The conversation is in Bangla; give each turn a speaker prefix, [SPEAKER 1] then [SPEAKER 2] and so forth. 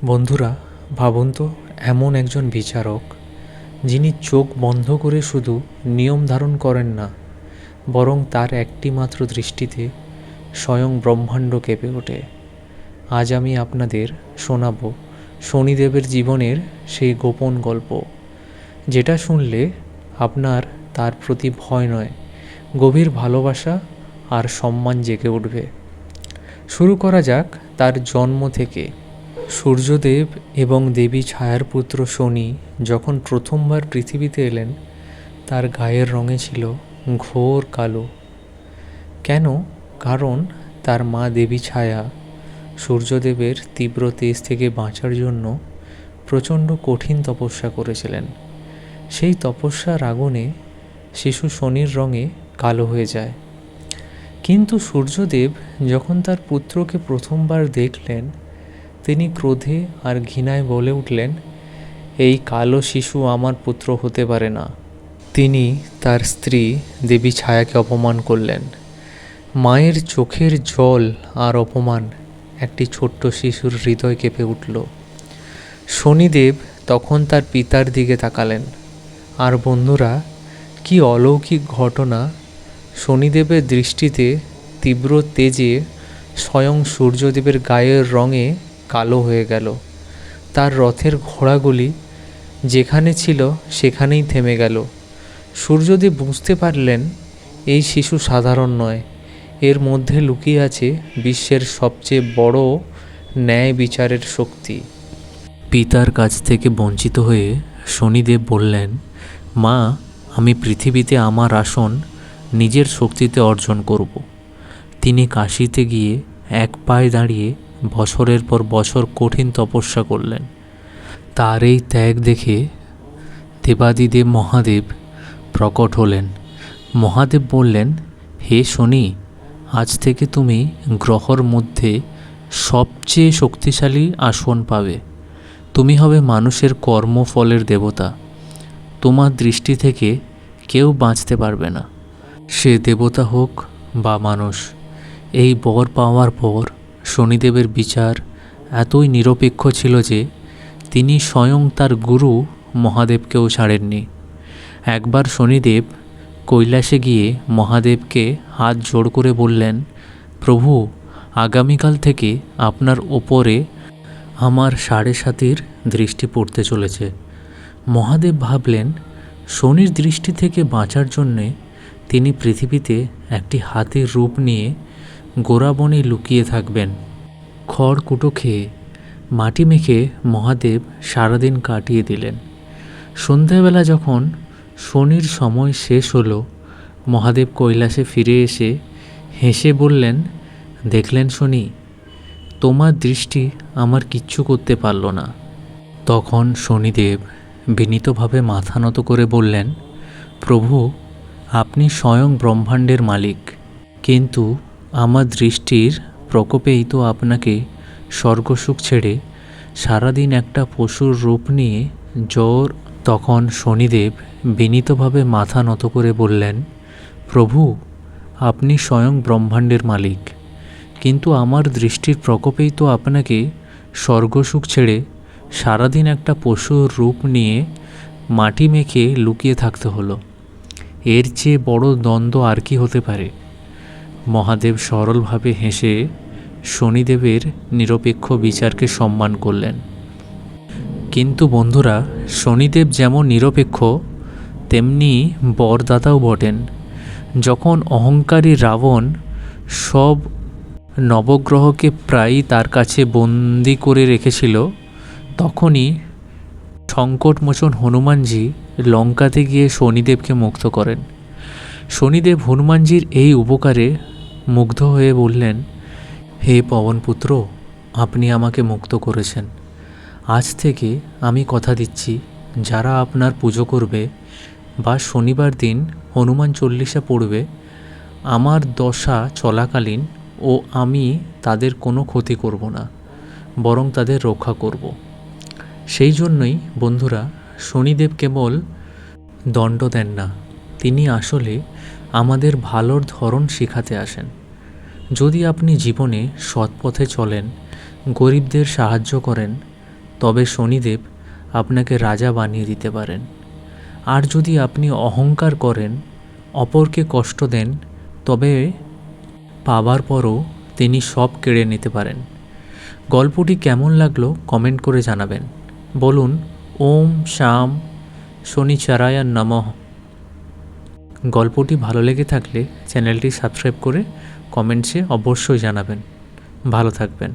[SPEAKER 1] বন্ধুরা, ভাবুন তো, এমন একজন বিচারক যিনি চোখ বন্ধ করে শুধু নিয়ম ধারণ করেন না, বরং তার একটি মাত্র দৃষ্টিতে স্বয়ং ব্রহ্মাণ্ড কেঁপে ওঠে। আজ আমি আপনাদের শোনাব শনিদেবের জীবনের সেই গোপন গল্প, যেটা শুনলে আপনার তার প্রতি ভয় নয়, গভীর ভালোবাসা আর সম্মান জেগে উঠবে। শুরু করা যাক তার জন্ম থেকে। সূর্যদেব এবং দেবী ছায়ার পুত্র শনি যখন প্রথমবার পৃথিবীতে এলেন, তার গায়ের রঙে ছিল ঘোর কালো। কেন? কারণ তার মা দেবী ছায়া সূর্যদেবের তীব্র তেজ থেকে বাঁচার জন্য প্রচণ্ড কঠিন তপস্যা করেছিলেন। সেই তপস্যার আগুনে শিশু শনির রঙে কালো হয়ে যায়। কিন্তু সূর্যদেব যখন তার পুত্রকে প্রথমবার দেখলেন, তিনি ক্রোধে আর ঘৃণায় বলে উঠলেন, এই কালো শিশু আমার পুত্র হতে পারে না। তিনি তার স্ত্রী দেবী ছায়াকে অপমান করলেন। মায়ের চোখের জল আর অপমান একটি ছোট্ট শিশুর হৃদয় কেঁপে উঠল। শনিদেব তখন তার পিতার দিকে তাকালেন। আর বন্ধুরা, কি অলৌকিক ঘটনা! শনিদেবের দৃষ্টিতে তীব্র তেজে স্বয়ং সূর্যদেবের গায়ের রঙে কালো হয়ে গেল। তার রথের ঘোড়াগুলি যেখানে ছিল সেখানেই থেমে গেল। সূর্যদেব বুঝতে পারলেন, এই শিশু সাধারণ নয়, এর মধ্যে লুকিয়ে আছে বিশ্বের সবচেয়ে বড় ন্যায় বিচারের শক্তি। পিতার কাছ থেকে বঞ্চিত হয়ে শনিদেব বললেন, মা, আমি পৃথিবীতে আমার আসন নিজের শক্তিতে অর্জন করব। তিনি কাশীতে গিয়ে এক পায়ে দাঁড়িয়ে বছরের পর বছর কঠিন তপস্যা করলেন। তার এই ত্যাগ দেখে দেবাদিদেব মহাদেব প্রকট হলেন। মহাদেব বললেন, হে শনি, আজ থেকে তুমি গ্রহর মধ্যে সবচেয়ে শক্তিশালী আসন পাবে। তুমি হবে মানুষের কর্মফলের দেবতা। তোমার দৃষ্টি থেকে কেউ বাঁচতে পারবে না, সে দেবতা হোক বা মানুষ। এই বর পাওয়ার পর শনিদেবের বিচার এতই নিরপেক্ষ ছিল যে তিনি স্বয়ং তার গুরু মহাদেবকেও ছাড়েননি। একবার শনিদেব কৈলাসে গিয়ে মহাদেবকে হাত জোড় করে বললেন, প্রভু, আগামীকাল থেকে আপনার ওপরে আমার 7.5 দৃষ্টি পড়তে চলেছে। মহাদেব ভাবলেন, শনির দৃষ্টি থেকে বাঁচার জন্যে তিনি পৃথিবীতে একটি হাতির রূপ নিয়ে গোড়াবনে লুকিয়ে থাকবেন। খড়কুটো খেয়ে মাটি মেখে মহাদেব সারাদিন কাটিয়ে দিলেন। সন্ধ্যাবেলা যখন শনির সময় শেষ হলো, মহাদেব কৈলাসে ফিরে এসে হেসে বললেন, দেখলেন শনি, তোমার দৃষ্টি আমার কিচ্ছু করতে পারল না। তখন শনিদেব বিনীতভাবে মাথা নত করে বললেন, প্রভু, আপনি স্বয়ং ব্রহ্মাণ্ডের মালিক, কিন্তু আমার দৃষ্টির প্রকোপেই তো আপনাকে স্বর্গসুখ ছেড়ে সারাদিন একটা পশুর রূপ নিয়ে জ্বর। তখন শনিদেব বিনীতভাবে মাথা নত করে বললেন, প্রভু, আপনি স্বয়ং ব্রহ্মাণ্ডের মালিক, কিন্তু আমার দৃষ্টির প্রকোপেই তো আপনাকে স্বর্গসুখ ছেড়ে সারাদিন একটা পশুর রূপ নিয়ে মাটি মেখে লুকিয়ে থাকতে হলো। এর চেয়ে বড় দ্বন্দ্ব আর কি হতে পারে? মহাদেব সরলভাবে হেসে শনিদেবের নিরপেক্ষ বিচারকে সম্মান করলেন। কিন্তু বন্ধুরা, শনিদেব যেমন নিরপেক্ষ, তেমনি বরদাতাও বটেন। যখন অহংকারী রাবণ সব নবগ্রহকে প্রায়ই তার কাছে বন্দি করে রেখেছিল, তখনই সংকটমোচন হনুমানজি লঙ্কাতে গিয়ে শনিদেবকে মুক্ত করেন। শনিদেব হনুমানজির এই উপকারে মুগ্ধ হয়ে বললেন, হে পবনপুত্র, আপনি আমাকে মুক্ত করেছেন। আজ থেকে আমি কথা দিচ্ছি, যারা আপনার পুজো করবে বা শনিবার দিন হনুমান চল্লিশা পড়বে, আমার দশা চলাকালীন ও আমি তাদের কোনো ক্ষতি করব না, বরং তাদের রক্ষা করব। সেই জন্যই বন্ধুরা, শনিদেব কেবল দণ্ড দেন না, তিনি আসলে আমাদের ভালোর ধরন শেখাতে আসেন। যদি আপনি জীবনে সৎ পথে চলেন, গরিবদের সাহায্য করেন, তবে শনিদেব আপনাকে রাজা বানিয়ে দিতে পারেন। আর যদি আপনি অহংকার করেন, অপরকে কষ্ট দেন, তবে পাবার পরও তিনি সব কেড়ে নিতে পারেন। গল্পটি কেমন লাগলো কমেন্ট করে জানাবেন। বলুন ওম শাম শনিচারায় নমঃ। গল্পটি ভালো লেগে থাকলে চ্যানেলটি সাবস্ক্রাইব করে কমেন্টসে অবশ্যই জানাবেন। ভালো থাকবেন।